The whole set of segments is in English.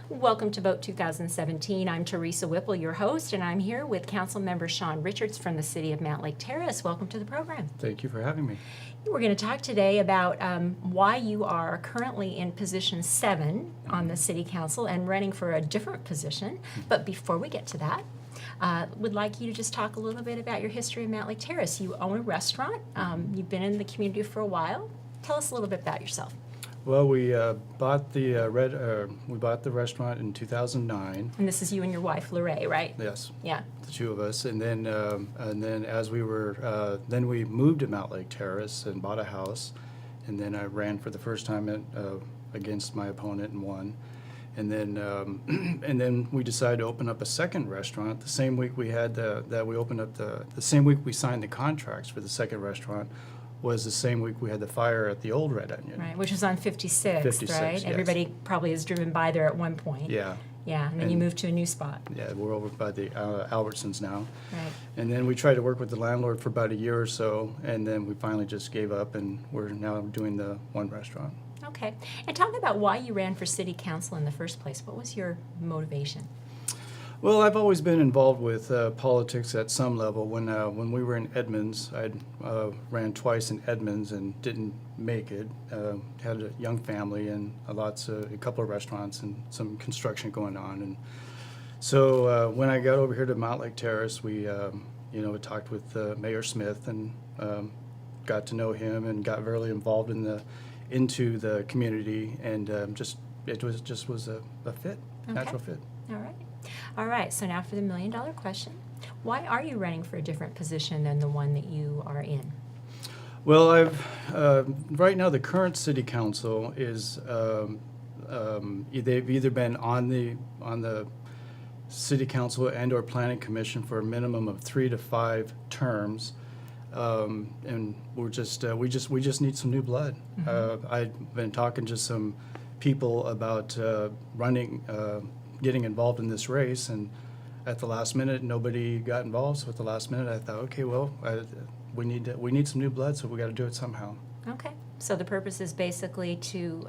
Welcome to Vote 2017. I'm Teresa Whipple, your host, and I'm here with Council Member Seaun Richards from the City of Mountlake Terrace. Welcome to the program. Thank you for having me. We're going to talk today about why you are currently in position 7 on the City Council and running for a different position. But before we get to that, would like you to just talk a little bit about your history of Mountlake Terrace. You own a restaurant. You've been in the community for a while. Tell us a little bit about yourself. Well, we bought the restaurant in 2009. And this is you and your wife, Lorraine, right? Yes. Yeah. The two of us, and then as we were, then we moved to Mountlake Terrace and bought a house, and then I ran for the first time against my opponent and won, and then and then we decided to open up a second restaurant the same week we had that we opened up the same week we signed the contracts for the second restaurant. Was the same week we had the fire at the old Red Onion. Right, which was on 56th, 56th, right? yes. Everybody probably has driven by there at one point. Yeah. Yeah, and then you moved to a new spot. Yeah, we're over by the Albertsons now. Right. And then we tried to work with the landlord for about a year or so, and then we finally just gave up, and we're now doing the one restaurant. Okay. And talk about why you ran for city council in the first place. What was your motivation? Well, I've always been involved with politics at some level. When we were in Edmonds, I ran twice in Edmonds and didn't make it. Had a young family and a couple of restaurants and some construction going on. And so when I got over here to Mountlake Terrace, we talked with Mayor Smith and got to know him and got really involved into the community, and it was a fit, Okay. natural fit. All right. All right, so now for the million-dollar question. Why are you running for a different position than the one that you are in? Well, right now the current city council is they've either been on the city council and/or planning commission for a minimum of 3 to 5 terms, and we just need some new blood. Mm-hmm. I've been talking to some people about getting involved in this race, and at the last minute nobody got involved. So at the last minute I thought, okay, well, we need some new blood, so we got to do it somehow. Okay. So the purpose is basically to,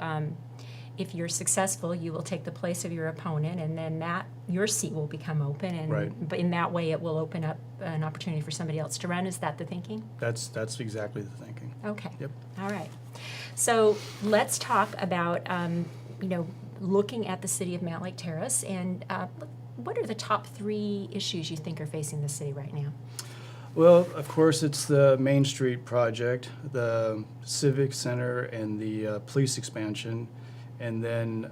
if you're successful, you will take the place of your opponent, and then your seat will become open, and Right. But in that way it will open up an opportunity for somebody else to run. Is that the thinking? That's exactly the thinking. Okay. Yep. All right. So let's talk about, looking at the city of Mountlake Terrace, and what are the top 3 issues you think are facing the city right now? Well, of course, it's the Main Street project, the Civic Center, and the police expansion, and then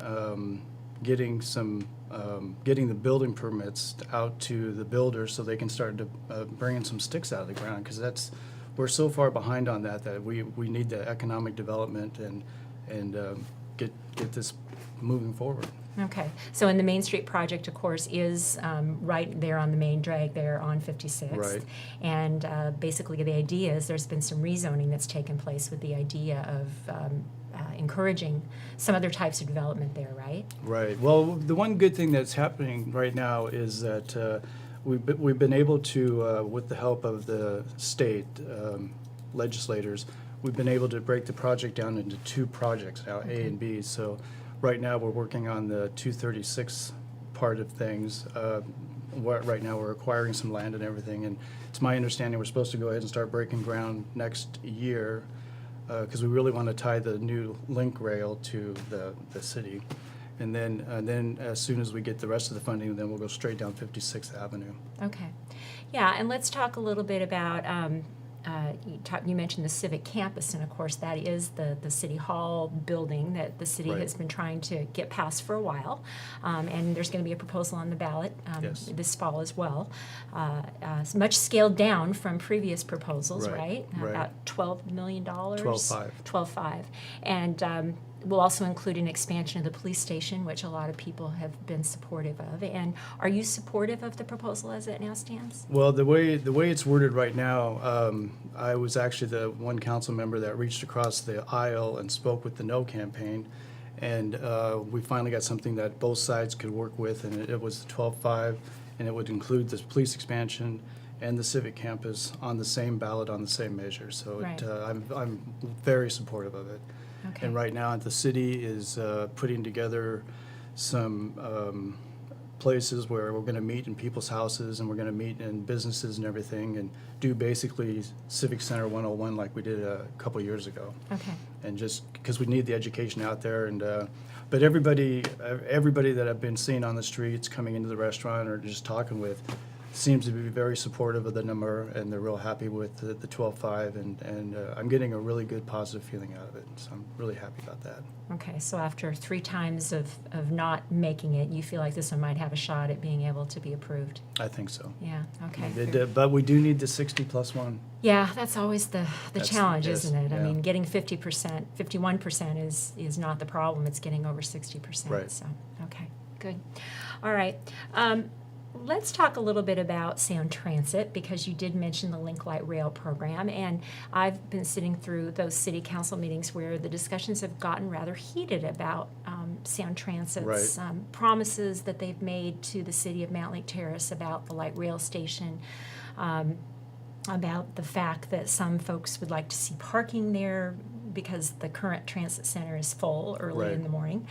getting the building permits out to the builders so they can start to bring in some sticks out of the ground, because we're so far behind on that we need the economic development and get this moving forward. Okay. So in the Main Street project, of course, is right there on the main drag there on 56th. Right. And basically the idea is there's been some rezoning that's taken place with the idea of encouraging some other types of development there, right? Right. Well, the one good thing that's happening right now is that we've been able to, with the help of the state legislators, we've been able to break the project down into 2 projects now, A and B. So right now we're working on the 236 part of things. Right now we're acquiring some land and everything, and it's my understanding we're supposed to go ahead and start breaking ground next year, because we really want to tie the new link rail to the city. And then as soon as we get the rest of the funding, then we'll go straight down 56th Avenue. Okay. Yeah, and let's talk a little bit about, you mentioned the Civic Campus, and of course that is the City Hall building that the city Right. has been trying to get passed for a while. And there's going to be a proposal on the ballot Yes. this fall as well. It's much scaled down from previous proposals, right? Right. About $12 million? 12.5. 12.5. And we'll also include an expansion of the police station, which a lot of people have been supportive of. And are you supportive of the proposal as it now stands? Well, the way it's worded right now, I was actually the one council member that reached across the aisle and spoke with the No campaign, and we finally got something that both sides could work with, and it was the 12.5, and it would include the police expansion and the Civic Campus on the same ballot on the same measure. So Right. I'm very supportive of it. Okay. And right now, the city is putting together some places where we're going to meet in people's houses and we're going to meet in businesses and everything and do basically Civic Center 101 like we did a couple years ago. Okay. And just because we need the education out there. And but everybody that I've been seeing on the streets coming into the restaurant or just talking with seems to be very supportive of the number, and they're real happy with the 12.5, and I'm getting a really good positive feeling out of it. So I'm really happy about that. Okay, so after 3 times of not making it, you feel like this one might have a shot at being able to be approved? I think so. Yeah, okay. But we do need the 60+1. Yeah, that's always the challenge, yes, isn't it? I yeah. mean, getting 50%, 51% is not the problem. It's getting over 60%. Right. So, okay, good. All right. Let's talk a little bit about Seaun Transit, because you did mention the Link Light Rail program, and I've been sitting through those city council meetings where the discussions have gotten rather heated about Seaun Transit's Right. promises that they've made to the city of Mountlake Terrace about the light rail station, about the fact that some folks would like to see parking there because the current transit center is full early Right. in the morning.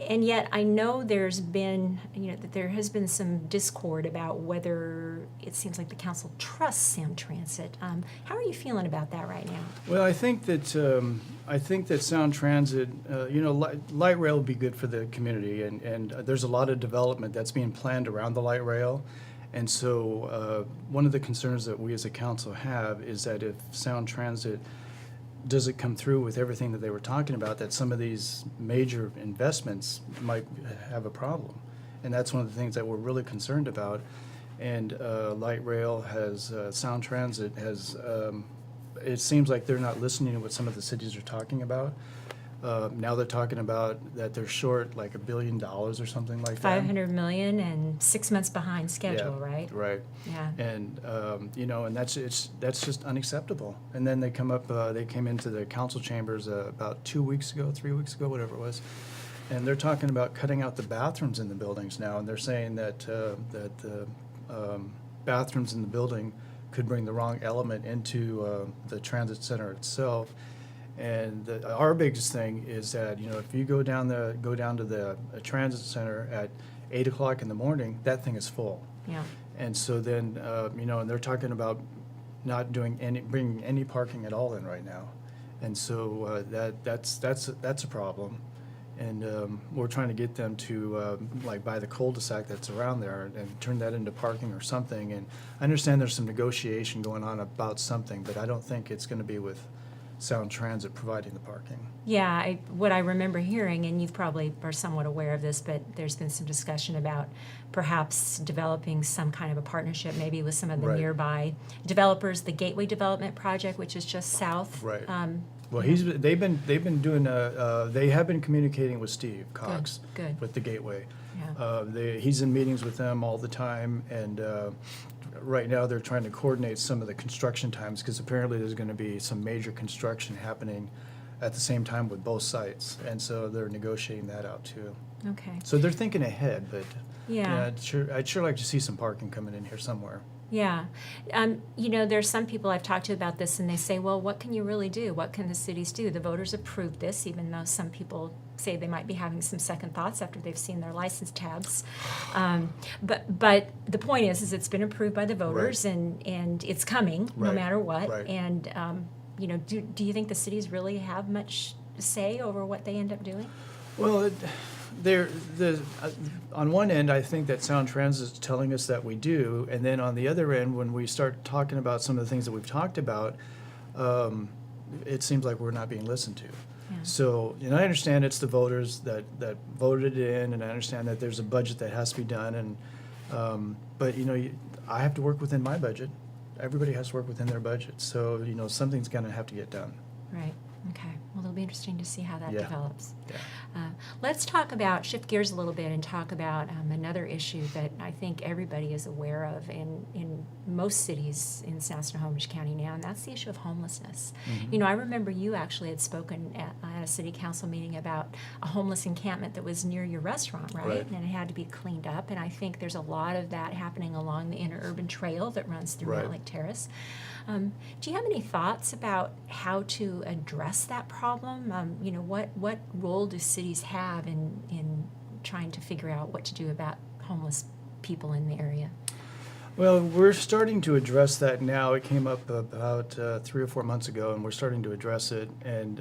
And yet I know there's been, that there has been some discord about whether it seems like the council trusts Seaun Transit. How are you feeling about that right now? Well, I think that Sound Transit, light rail would be good for the community, and there's a lot of development that's being planned around the light rail, and so one of the concerns that we as a council have is that if Sound Transit doesn't come through with everything that they were talking about, that some of these major investments might have a problem, and that's one of the things that we're really concerned about. And light rail has Sound Transit has. It seems like they're not listening to what some of the cities are talking about. Now they're talking about that they're short like $1 billion or something like that. 500 million and 6 months behind schedule, Yeah, right? Right. Yeah. And and that's just unacceptable. And then they came into the council chambers about 2 weeks ago, 3 weeks ago, whatever it was, and they're talking about cutting out the bathrooms in the buildings now, and they're saying that the bathrooms in the building could bring the wrong element into the transit center itself. And our biggest thing is that if you go down to the transit center at 8 o'clock in the morning, that thing is full. Yeah. And so then and they're talking about not bringing any parking at all in right now, and so that's a problem. And we're trying to get them to buy the cul-de-sac that's around there and turn that into parking or something. And I understand there's some negotiation going on about something, but I don't think it's going to be with Sound Transit providing the parking. Yeah, what I remember hearing, and you probably are somewhat aware of this, but there's been some discussion about perhaps developing some kind of a partnership, maybe with some of the Right. nearby developers, the Gateway Development Project, which is just south. Right. Well, they've been doing they have been communicating with Steve Cox Good. with the Gateway. Yeah. He's in meetings with them all the time, and right now they're trying to coordinate some of the construction times, because apparently there's going to be some major construction happening at the same time with both sites, and so they're negotiating that out too. Okay. So they're thinking ahead, but Yeah. I'd sure like to see some parking coming in here somewhere. Yeah. There's some people I've talked to about this, and they say, well, what can you really do? What can the cities do? The voters approved this, even though some people say they might be having some second thoughts after they've seen their license tabs. But the point is it's been approved by the voters, Right. and it's coming no Right. matter what. Right. And, do you think the cities really have much say over what they end up doing? Well, on one end, I think that Sound Transit is telling us that we do, and then on the other end, when we start talking about some of the things that we've talked about, it seems like we're not being listened to. Yeah. So, I understand it's the voters that voted it in, and I understand that there's a budget that has to be done, and but I have to work within my budget. Everybody has to work within their budget, so something's going to have to get done. Right. Okay. Well, it'll be interesting to see how that Yeah. develops. Yeah. Let's shift gears a little bit and talk about another issue that I think everybody is aware of in most cities in Snohomish County now, and that's the issue of homelessness. Mhm. I remember you actually had spoken at a city council meeting about a homeless encampment that was near your restaurant, right? Right. And it had to be cleaned up, and I think there's a lot of that happening along the interurban trail that runs through Right. Mountlake Terrace. Do you have any thoughts about how to address that problem? What role do cities have in trying to figure out what to do about homeless people in the area? Well, we're starting to address that now. It came up about 3 or 4 months ago, and we're starting to address it. And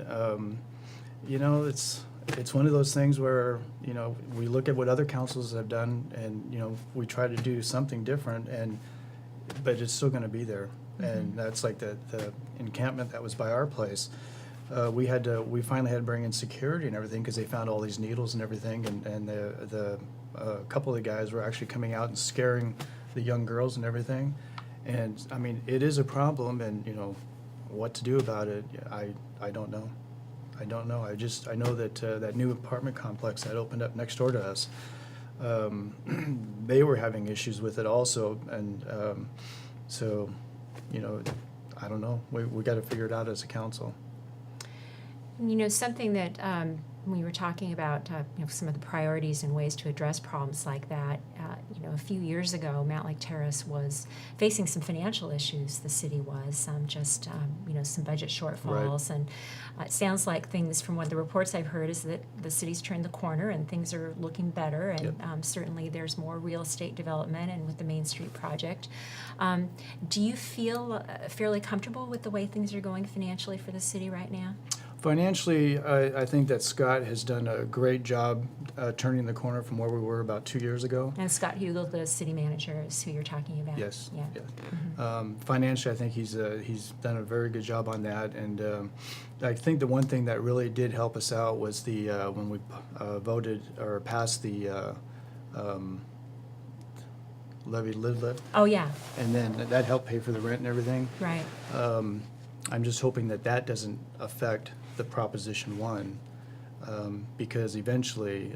it's one of those things where we look at what other councils have done, and we try to do something different, but it's still going to be there. And that's like the encampment that was by our place. We finally had to bring in security and everything because they found all these needles and everything, and the couple of the guys were actually coming out and scaring the young girls and everything. And I mean, it is a problem, and what to do about it, I don't know. I don't know. I know that that new apartment complex that opened up next door to us, they were having issues with it also, and so I don't know. We got to figure it out as a council. Something that we were talking about, some of the priorities and ways to address problems like that. A few years ago, Mountlake Terrace was facing some financial issues. The city was some budget shortfalls, Right. and it sounds like things from what the reports I've heard is that the city's turned the corner and things are looking better. And Yep. certainly there's more real estate development, and with the Main Street project. Do you feel fairly comfortable with the way things are going financially for the city right now? Financially, I think that Scott has done a great job turning the corner from where we were about 2 years ago. And Scott Hugel, the city manager, is who you're talking about. Yes. Yeah. Yeah. Financially, I think he's done a very good job on that, and I think the one thing that really did help us out was the when we voted or passed the levy lid lift, Oh, yeah, and then that helped pay for the rent and everything. right. I'm just hoping that doesn't affect the Proposition 1, because eventually,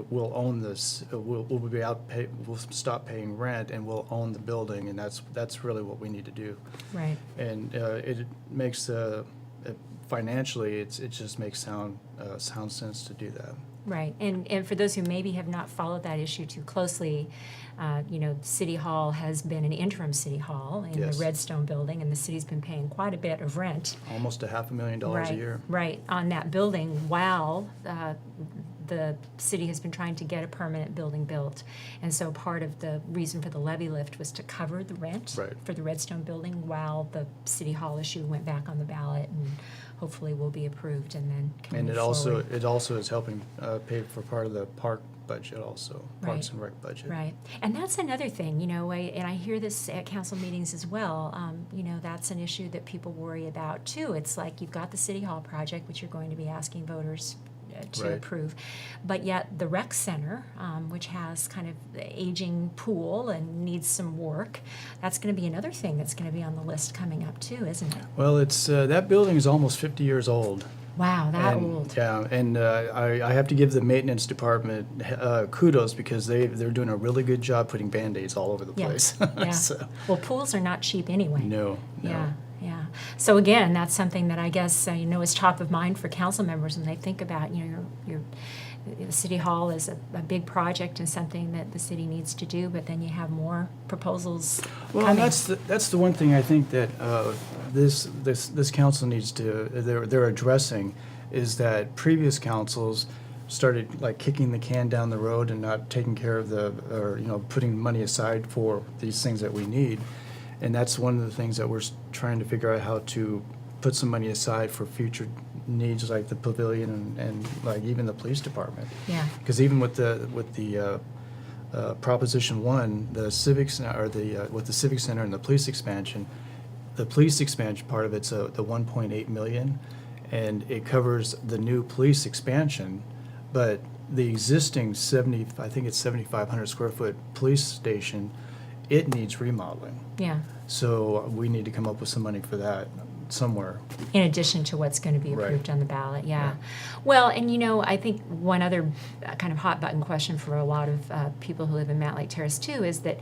we'll own this. We'll stop paying rent, and we'll own the building, and that's really what we need to do. Right. And it makes financially, it just makes sound sense to do that. Right. And for those who maybe have not followed that issue too closely, City Hall has been an interim City Hall in Yes. the Redstone building, and the city's been paying quite a bit of rent. Almost $500,000 right, a year. Right, on that building while the city has been trying to get a permanent building built. And so part of the reason for the levy lift was to cover the rent Right. for the Redstone building while the City Hall issue went back on the ballot and hopefully will be approved and then can And move it forward. also is helping pay for part of the park budget also, Parks Right. and Rec budget. Right, and that's another thing, and I hear this at council meetings as well. That's an issue that people worry about too. It's like you've got the City Hall project, which you're going to be asking voters to Right. approve, but yet the rec center, which has kind of the aging pool and needs some work, that's going to be another thing that's going to be on the list coming up too, isn't it? Well, it's that building is almost 50 years old. Wow, that And, old. Yeah, and I have to give the maintenance department kudos because they're doing a really good job putting Band-Aids all over the Yeah, place. yeah. So, Well, pools are not cheap anyway. no. Yeah, yeah. So again, that's something that I guess is top of mind for council members when they think about your the City Hall is a big project and something that the city needs to do, but then you have more proposals Well, coming. that's the one thing I think that this council needs to they're addressing is that previous councils started like kicking the can down the road and not taking care of putting money aside for these things that we need, and that's one of the things that we're trying to figure out how to put some money aside for future needs like the pavilion and like even the police department. Yeah, Because even with the Proposition 1, the civic center, or with the civic center and the police expansion part of it's the 1.8 million, and it covers the new police expansion, but the existing 7,500 square foot police station, it needs remodeling. yeah. So we need to come up with some money for that. somewhere. In addition to what's going to be Right. approved on the ballot, yeah. Yeah. Well, and I think one other kind of hot button question for a lot of people who live in Mountlake Terrace too is that,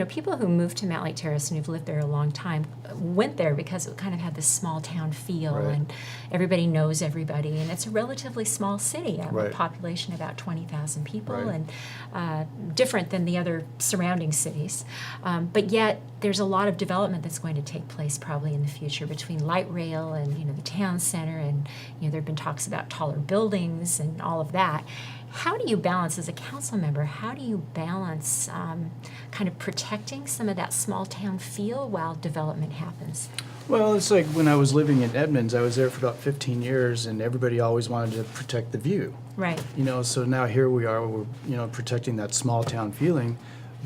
people who moved to Mountlake Terrace and who've lived there a long time went there because it kind of had this small town feel, Right. and everybody knows everybody, and it's a relatively small city, a Right. population about 20,000 people, Right. and different than the other surrounding cities. But yet, there's a lot of development that's going to take place probably in the future between light rail and the town center, and there have been talks about taller buildings and all of that. How do you balance, as a council member, how do you balance kind of protecting some of that small town feel while development happens? Well, it's like when I was living in Edmonds, I was there for about 15 years, and everybody always wanted to protect the view. Right. So now here we are, we're protecting that small town feeling,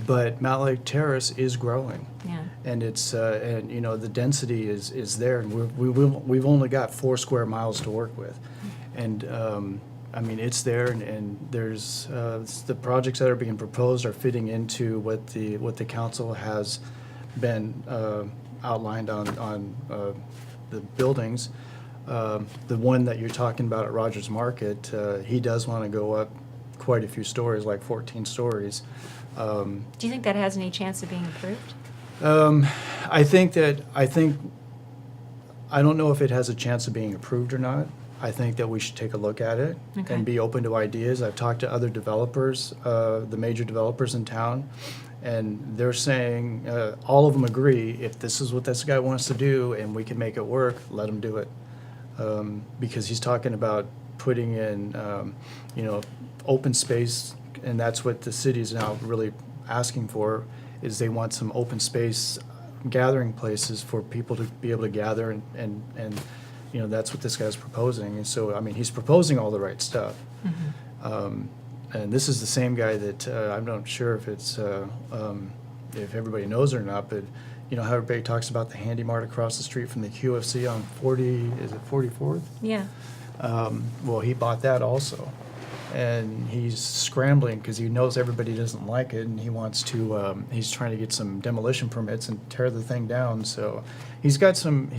but Mountlake Terrace is growing. Yeah. And it's, the density is there, and we've only got 4 square miles to work with. And, it's there, and there's, the projects that are being proposed are fitting into what the council has been outlined on the buildings. The one that you're talking about at Rogers Market, he does want to go up quite a few stories, like 14 stories. Do you think that has any chance of being approved? I don't know if it has a chance of being approved or not. I think that we should take a look at it Okay. and be open to ideas. I've talked to other developers, the major developers in town, and they're saying, all of them agree, if this is what this guy wants to do and we can make it work, let him do it. Because he's talking about putting in, open space, and that's what the city is now really asking for, is they want some open space gathering places for people to be able to gather, and that's what this guy's proposing. And so, he's proposing all the right stuff. Mm-hmm. And this is the same guy that, I'm not sure if it's, if everybody knows it or not, but how everybody talks about the Handy Mart across the street from the QFC on 44th? Yeah. Well, he bought that also. And he's scrambling because he knows everybody doesn't like it, and he wants to, he's trying to get some demolition permits and tear the thing down. So he's got some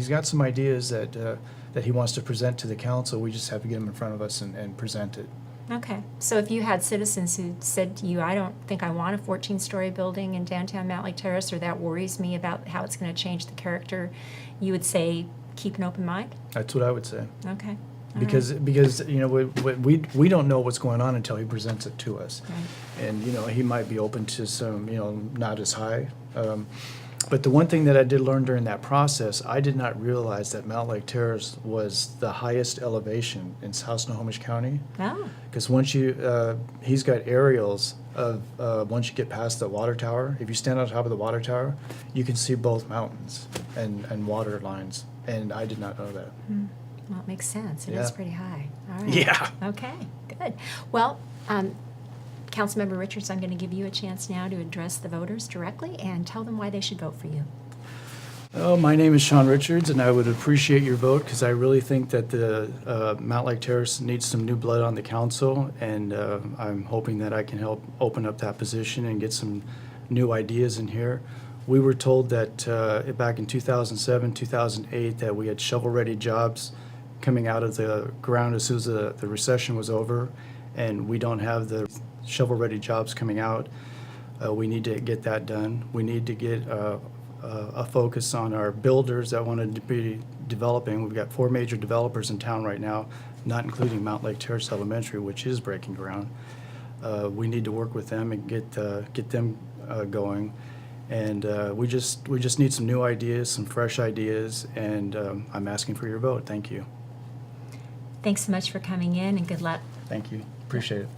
ideas that he wants to present to the council. We just have to get them in front of us and present it. Okay. So if you had citizens who said to you, I don't think I want a 14-story building in downtown Mountlake Terrace, or that worries me about how it's going to change the character, you would say, keep an open mind? That's what I would say. Okay. All Because we don't know what's going on until he presents it to us. Right. And he might be open to some not as high. But the one thing that I did learn during that process, I did not realize that Mountlake Terrace was the highest elevation in South Snohomish County. Oh, Because once he's got aerials of once you get past the water tower. If you stand on top of the water tower, you can see both mountains and water lines. And I did not know that. well, it makes sense. It Yeah. is pretty high. All right. Yeah. Okay, good. Well, Councilmember Richards, I'm going to give you a chance now to address the voters directly and tell them why they should vote for you. Oh, my name is Seaun Richards, and I would appreciate your vote because I really think that the Mountlake Terrace needs some new blood on the council, and I'm hoping that I can help open up that position and get some new ideas in here. We were told that back in 2007, 2008, that we had shovel-ready jobs coming out of the ground as soon as the recession was over, and we don't have the shovel-ready jobs coming out. We need to get that done. We need to get a focus on our builders that want to be developing. We've got 4 major developers in town right now, not including Mountlake Terrace Elementary, which is breaking ground. We need to work with them and get them going. And we just need some new ideas, some fresh ideas, and I'm asking for your vote. Thank you. Thanks so much for coming in, and good luck. Thank you. Appreciate it.